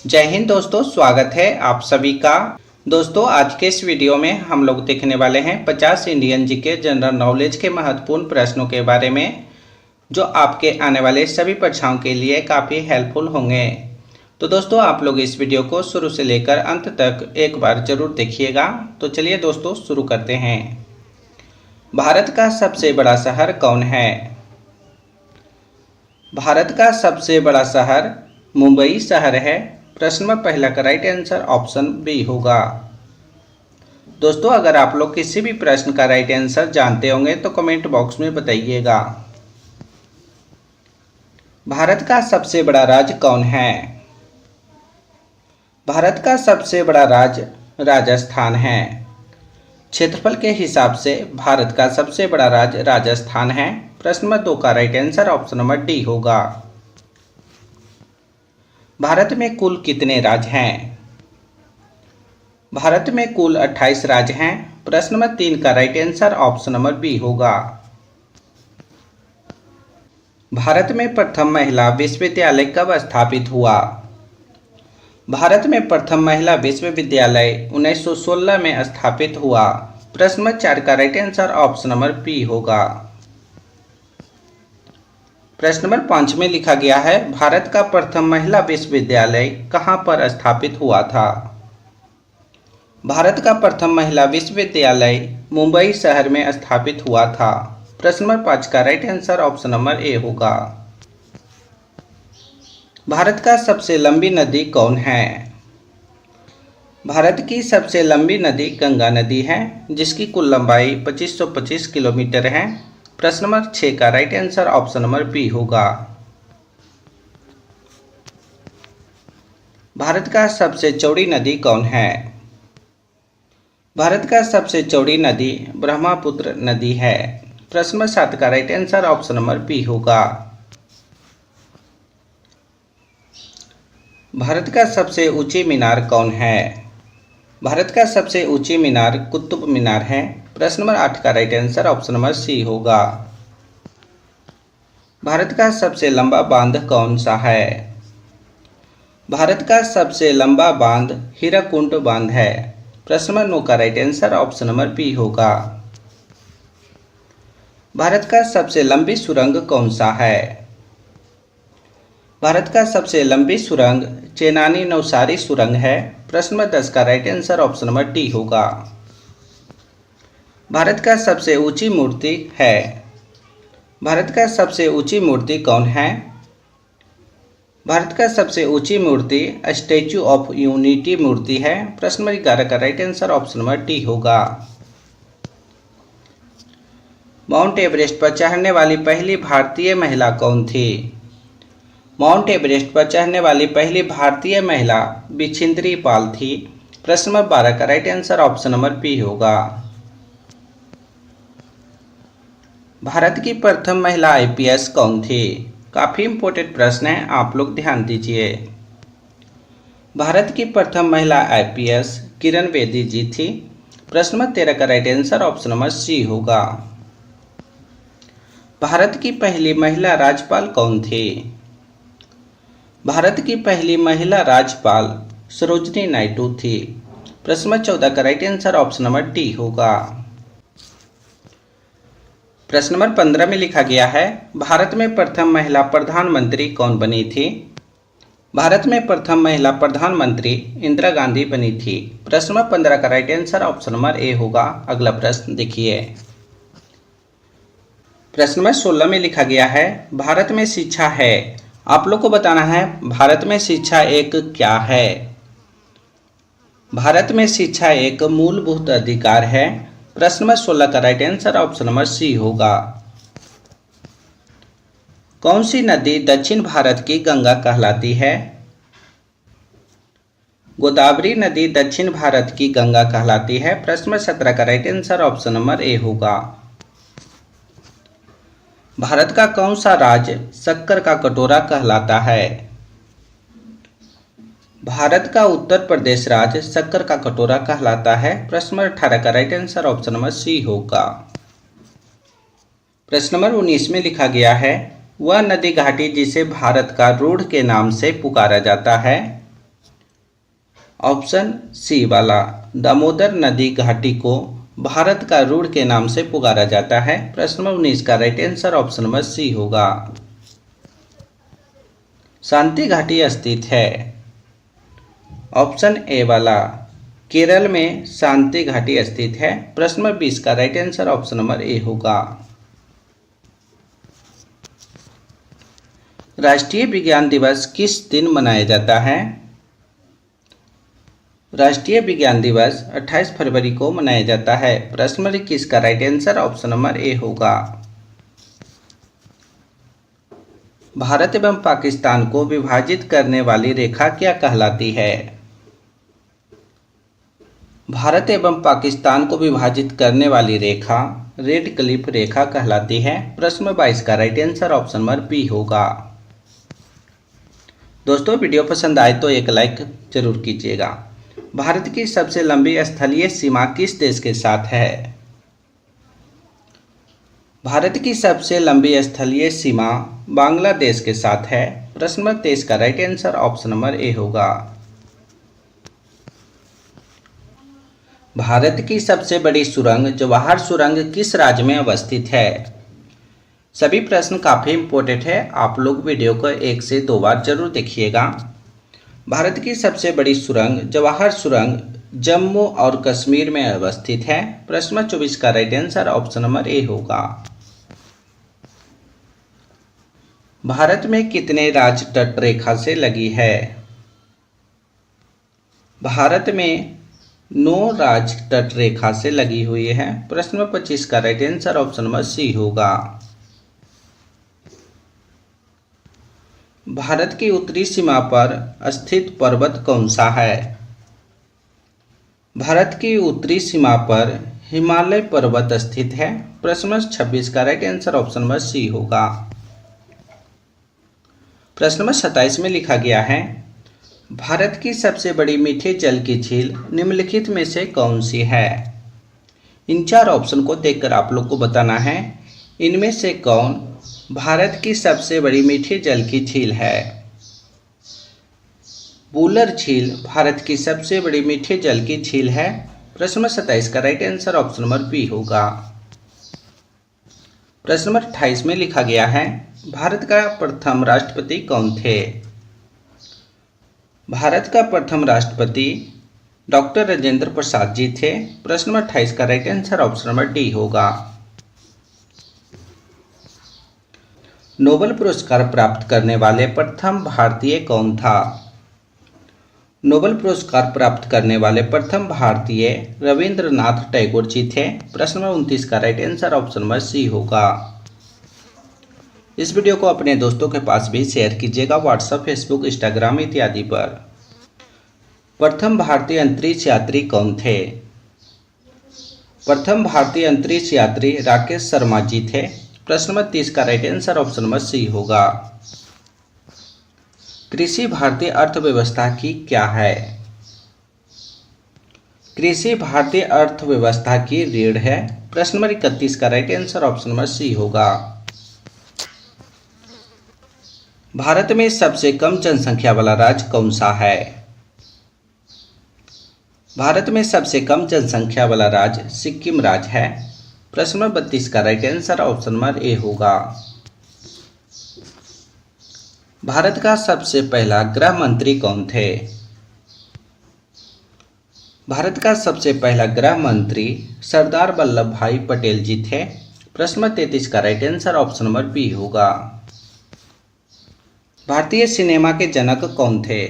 जय हिंद दोस्तों, स्वागत है आप सभी का। दोस्तों आज के इस वीडियो में हम लोग देखने वाले हैं 50 इंडियन जीके जनरल नॉलेज के महत्वपूर्ण प्रश्नों के बारे में, जो आपके आने वाले सभी परीक्षाओं के लिए काफ़ी हेल्पफुल होंगे। तो दोस्तों आप लोग इस वीडियो को शुरू से लेकर अंत तक एक बार जरूर देखिएगा। तो चलिए दोस्तों शुरू करते हैं। भारत का सबसे बड़ा शहर कौन है? भारत का सबसे बड़ा शहर मुंबई शहर है। प्रश्न में पहला का राइट आंसर ऑप्शन बी होगा। दोस्तों अगर आप लोग किसी भी प्रश्न का राइट आंसर जानते होंगे तो कमेंट बॉक्स में बताइएगा। भारत का सबसे बड़ा राज्य कौन है? भारत का सबसे बड़ा राज्य राजस्थान है। क्षेत्रफल के हिसाब से भारत का सबसे बड़ा राज्य राजस्थान है। प्रश्न नंबर 2 का right answer option number D होगा। भारत में कुल कितने राज्य हैं? भारत में कुल 28 राज्य हैं। प्रश्न नंबर 3 का right answer option number B होगा। भारत में प्रथम महिला विश्वविद्यालय कब स्थापित हुआ? भारत में प्रथम महिला विश्वविद्यालय 1916 में स्थापित हुआ। प्रश्न नंबर 4 का right answer option number B होगा। प्रश्न नंबर 5 में लिखा गया है, भारत का प्रथम महिला विश्वविद्यालय कहाँ पर स्थापित हुआ था? भारत का प्रथम महिला विश्वविद्यालय मुंबई शहर में स्थापित हुआ था। प्रश्न नंबर 5 का right answer option number A होगा। भारत का सबसे लंबी नदी कौन है? भारत की सबसे लंबी नदी गंगा नदी है, जिसकी कुल लंबाई 2525 किलोमीटर है। प्रश्न नंबर 6 का right answer option number B होगा। भारत का सबसे चौड़ी नदी कौन है? भारत का सबसे चौड़ी नदी ब्रह्मपुत्र नदी है। प्रश्न नंबर 7 का right answer option number B होगा। भारत का सबसे ऊंची मीनार कौन है? भारत का सबसे ऊंची मीनार कुतुब मीनार है। प्रश्न नंबर 8 का right answer option number C होगा। भारत का सबसे लंबा बांध कौन सा है? भारत का सबसे लंबा बांध हीराकुंड बांध है। प्रश्न नंबर 9 का right answer option number B होगा। भारत का सबसे लंबी सुरंग कौन सा है? भारत का सबसे लंबी सुरंग चेनानी नवसारी सुरंग है। प्रश्न नंबर 10 का right answer option number D होगा। भारत का सबसे ऊंची मूर्ति है। भारत का सबसे ऊंची मूर्ति कौन है? भारत का सबसे ऊंची मूर्ति स्टैचू ऑफ यूनिटी मूर्ति है। प्रश्न नंबर 11 का right answer option number D होगा। माउंट एवरेस्ट पर चढ़ने वाली पहली भारतीय महिला कौन थी? माउंट एवरेस्ट पर चढ़ने वाली पहली भारतीय महिला बिछिंद्री पाल थी। प्रश्न नंबर 12 का right answer option number B होगा। भारत की प्रथम महिला आईपीएस कौन थी? काफ़ी इंपॉर्टेंट प्रश्न है, आप लोग ध्यान दीजिए। भारत की प्रथम महिला आईपीएस किरण बेदी जी थी। प्रश्न नंबर 13 का right answer option number C होगा। भारत की पहली महिला राज्यपाल कौन थी? भारत की पहली महिला राज्यपाल सरोजनी नायडू थी। प्रश्न नंबर 14 का right answer option number D होगा। प्रश्न नंबर 15 में लिखा गया है, भारत में प्रथम महिला प्रधानमंत्री कौन बनी थी? भारत में प्रथम महिला प्रधानमंत्री इंदिरा गांधी बनी थी। प्रश्न नंबर 15 का right answer option number A होगा। अगला प्रश्न देखिए। प्रश्न नंबर 16 में लिखा गया है, भारत में शिक्षा है। आप लोग को बताना है भारत में शिक्षा एक क्या है। भारत में शिक्षा एक मूलभूत अधिकार है। प्रश्न नंबर 16 का right answer option number C होगा। कौन सी नदी दक्षिण भारत की गंगा कहलाती है? गोदावरी नदी दक्षिण भारत की गंगा कहलाती है। प्रश्न नंबर 17 का right answer option number A होगा। भारत का कौन सा राज्य शक्कर का कटोरा कहलाता है? भारत का उत्तर प्रदेश राज्य शक्कर का कटोरा कहलाता है। प्रश्न नंबर 18 का right answer option number C होगा। प्रश्न नंबर 19 में लिखा गया है, वह नदी घाटी जिसे भारत का रूढ़ के नाम से पुकारा जाता है। ऑप्शन सी वाला दामोदर नदी घाटी को भारत का रुड़ के नाम से पुकारा जाता है। प्रश्न नंबर 19 का right answer option number C होगा। शांति घाटी स्थित है। ऑप्शन ए वाला केरल में शांति घाटी स्थित है। प्रश्न नंबर 20 का right answer option number A होगा। राष्ट्रीय विज्ञान दिवस किस दिन मनाया जाता है? राष्ट्रीय विज्ञान दिवस 28 फरवरी को मनाया जाता है। प्रश्न नंबर 21 का right answer option number A होगा। भारत एवं पाकिस्तान को विभाजित करने वाली रेखा क्या कहलाती है? भारत एवं पाकिस्तान को विभाजित करने वाली रेखा रेड क्लिफ रेखा कहलाती है। प्रश्न नंबर 22 का right answer option number B होगा। दोस्तों वीडियो पसंद आए तो एक लाइक जरूर कीजिएगा। भारत की सबसे लंबी स्थलीय सीमा किस देश के साथ है? भारत की सबसे लंबी स्थलीय सीमा बांग्लादेश के साथ है। प्रश्न नंबर 23 का right answer option number A होगा। भारत की सबसे बड़ी सुरंग जवाहर सुरंग किस राज्य में अवस्थित है? सभी प्रश्न काफ़ी इम्पोर्टेंट है, आप लोग वीडियो को 1 से 2 बार जरूर देखिएगा। भारत की सबसे बड़ी सुरंग जवाहर सुरंग जम्मू और कश्मीर में अवस्थित है। प्रश्न नंबर 24 का right answer option number A होगा। भारत में कितने राज्य तट रेखा से लगी है? भारत में 9 राज्य तट रेखा से लगी हुई है। प्रश्न नंबर 25 का right answer option number C होगा। भारत की उत्तरी सीमा पर स्थित पर्वत कौन सा है? भारत की उत्तरी सीमा पर हिमालय पर्वत स्थित है। प्रश्न नंबर 26 का right answer option number C होगा। प्रश्न नंबर 27 में लिखा गया है भारत की सबसे बड़ी मीठे जल की झील निम्नलिखित में से कौन सी है? इन 4 ऑप्शन को देखकर आप लोग को बताना है इनमें से कौन भारत की सबसे बड़ी मीठे जल की झील है। वुलर झील भारत की सबसे बड़ी मीठे जल की झील है। प्रश्न नंबर 27 का right answer option number B होगा। प्रश्न नंबर 28 में लिखा गया है भारत का प्रथम राष्ट्रपति कौन थे? भारत का प्रथम राष्ट्रपति डॉक्टर राजेंद्र प्रसाद जी थे। प्रश्न नंबर 28 का right answer option number D होगा। नोबेल पुरस्कार प्राप्त करने वाले प्रथम भारतीय कौन था? नोबेल पुरस्कार प्राप्त करने वाले प्रथम भारतीय रविंद्रनाथ टैगोर जी थे। प्रश्न नंबर 29 का right answer option number C होगा। इस वीडियो को अपने दोस्तों के पास भी शेयर कीजिएगा, व्हाट्सएप, फेसबुक, इंस्टाग्राम इत्यादि पर। प्रथम भारतीय अंतरिक्ष यात्री कौन थे? प्रथम भारतीय अंतरिक्ष यात्री राकेश शर्मा जी थे। प्रश्न नंबर 30 का right answer option number C होगा। कृषि भारतीय अर्थव्यवस्था की क्या है? कृषि भारतीय अर्थव्यवस्था की रीढ़ है। प्रश्न नंबर 31 का right answer option number C होगा। भारत में सबसे कम जनसंख्या वाला राज्य कौन सा है? भारत में सबसे कम जनसंख्या वाला राज्य सिक्किम राज्य है। प्रश्न नंबर 32 का right answer option number A होगा। भारत का सबसे पहला गृह मंत्री कौन थे? भारत का सबसे पहला गृह मंत्री सरदार वल्लभ भाई पटेल जी थे। प्रश्न नंबर 33 का right answer option number B होगा। भारतीय सिनेमा के जनक कौन थे?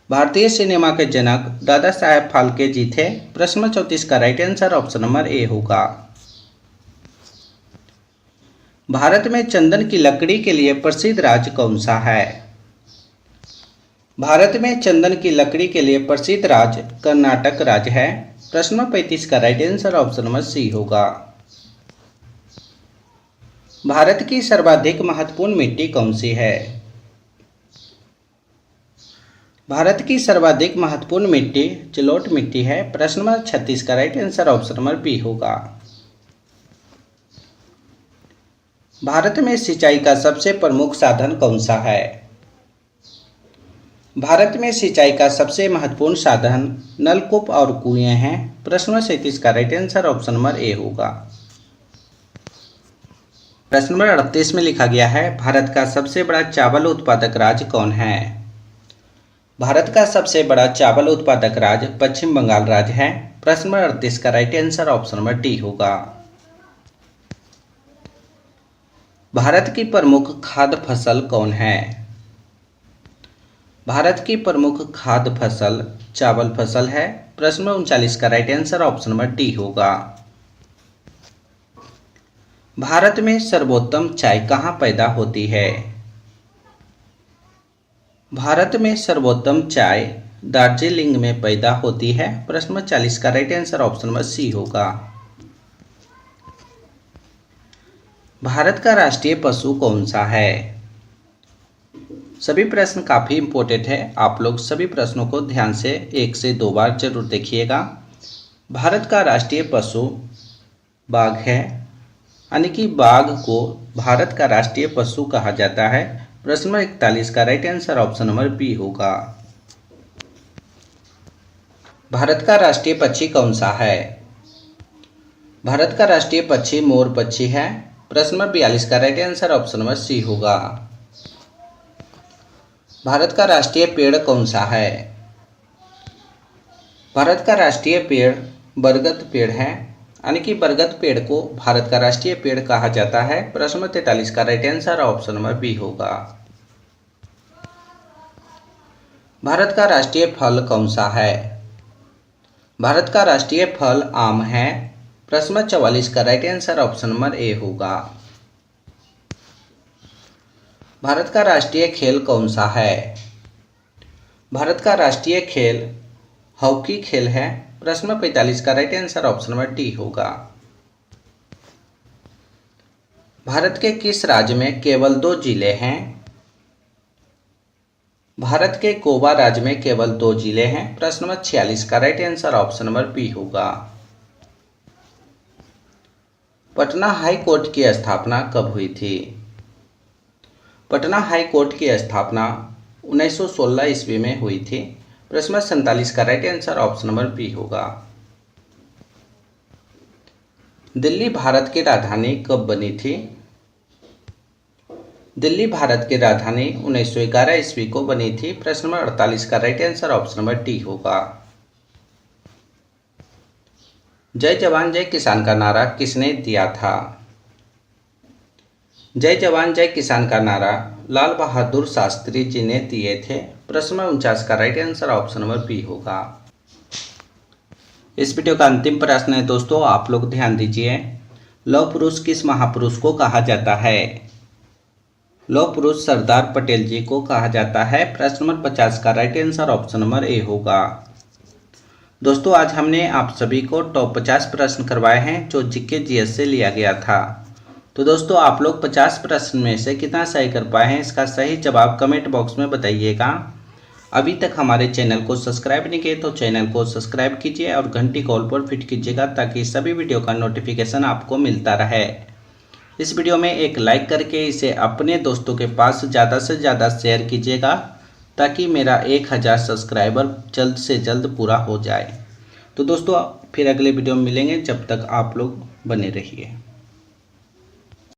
भारतीय सिनेमा के जनक दादा साहेब फाल्के जी थे। प्रश्न नंबर 34 का right answer option number A होगा। भारत में चंदन की लकड़ी के लिए प्रसिद्ध राज्य कौन सा है? भारत में चंदन की लकड़ी के लिए प्रसिद्ध राज्य कर्नाटक राज्य है। प्रश्न नंबर 35 का right answer option number C होगा। भारत की सर्वाधिक महत्वपूर्ण मिट्टी कौन सी है? भारत की सर्वाधिक महत्वपूर्ण मिट्टी जलोढ़ मिट्टी है। प्रश्न नंबर 36 का right answer option number B होगा। भारत में सिंचाई का सबसे प्रमुख साधन कौन सा है? भारत में सिंचाई का सबसे महत्वपूर्ण साधन नलकूप और कुएं हैं। प्रश्न नंबर 37 का right answer option number A होगा। प्रश्न नंबर 38 में लिखा गया है, भारत का सबसे बड़ा चावल उत्पादक राज्य कौन है? भारत का सबसे बड़ा चावल उत्पादक राज्य पश्चिम बंगाल राज्य है। प्रश्न नंबर 38 का right answer option number D होगा। भारत की प्रमुख खाद्य फसल कौन है? भारत की प्रमुख खाद्य फसल चावल फसल है। प्रश्न नंबर 39 का right answer option number D होगा। भारत में सर्वोत्तम चाय कहाँ पैदा होती है? भारत में सर्वोत्तम चाय दार्जिलिंग में पैदा होती है। प्रश्न नंबर 40 का right answer option number C होगा। भारत का राष्ट्रीय पशु कौन सा है? सभी प्रश्न काफ़ी इम्पोर्टेंट है, आप लोग सभी प्रश्नों को ध्यान से 1 से 2 बार जरूर देखिएगा। भारत का राष्ट्रीय पशु बाघ है, यानी कि बाघ को भारत का राष्ट्रीय पशु कहा जाता है। प्रश्न नंबर 41 का right answer option number B होगा। भारत का राष्ट्रीय पक्षी कौन सा है? भारत का राष्ट्रीय पक्षी मोर पक्षी है। प्रश्न नंबर 42 का right answer option number C होगा। भारत का राष्ट्रीय पेड़ कौन सा है? भारत का राष्ट्रीय पेड़ बरगद पेड़ है, यानी कि बरगद पेड़ को भारत का राष्ट्रीय पेड़ कहा जाता है। प्रश्न नंबर 43 का right answer option number B होगा। भारत का राष्ट्रीय फल कौन सा है? भारत का राष्ट्रीय फल आम है। प्रश्न नंबर 44 का right answer option number A होगा। भारत का राष्ट्रीय खेल कौन सा है? भारत का राष्ट्रीय खेल हॉकी खेल है। प्रश्न नंबर 45 का right answer option number D होगा। भारत के किस राज्य में केवल 2 जिले हैं? भारत के गोवा राज्य में केवल 2 जिले हैं। प्रश्न नंबर 46 का right answer option number B होगा। पटना हाई कोर्ट की स्थापना कब हुई थी? पटना हाई कोर्ट की स्थापना 1916 ईस्वी में हुई थी। प्रश्न नंबर 47 का right answer option number B होगा। दिल्ली भारत की राजधानी कब बनी थी? दिल्ली भारत की राजधानी 1911 ईस्वी को बनी थी। प्रश्न नंबर 48 का right answer option number D होगा। जय जवान जय किसान का नारा किसने दिया था? जय जवान जय किसान का नारा लाल बहादुर शास्त्री जी ने दिए थे। प्रश्न नंबर 49 का right answer option number B होगा। इस वीडियो का अंतिम प्रश्न है दोस्तों, आप लोग ध्यान दीजिए। लौह पुरुष किस महापुरुष को कहा जाता है? लौह पुरुष सरदार पटेल जी को कहा जाता है। प्रश्न नंबर 50 का right answer option number A होगा। दोस्तों आज हमने आप सभी को टॉप 50 प्रश्न करवाए हैं जो जीके जीएस से लिया गया था। तो दोस्तों आप लोग 50 प्रश्न में से कितना सही कर पाए हैं, इसका सही जवाब कमेंट बॉक्स में बताइएगा। अभी तक हमारे चैनल को सब्सक्राइब नहीं किए तो चैनल को सब्सक्राइब कीजिए और घंटी कॉल पर फिट कीजिएगा ताकि सभी वीडियो का नोटिफिकेशन आपको मिलता रहे। इस वीडियो में एक लाइक करके इसे अपने दोस्तों के पास ज़्यादा से ज़्यादा शेयर कीजिएगा ताकि मेरा 1000 सब्सक्राइबर जल्द से जल्द पूरा हो जाए। तो दोस्तों फिर अगले वीडियो में मिलेंगे, जब तक आप लोग बने रहिए।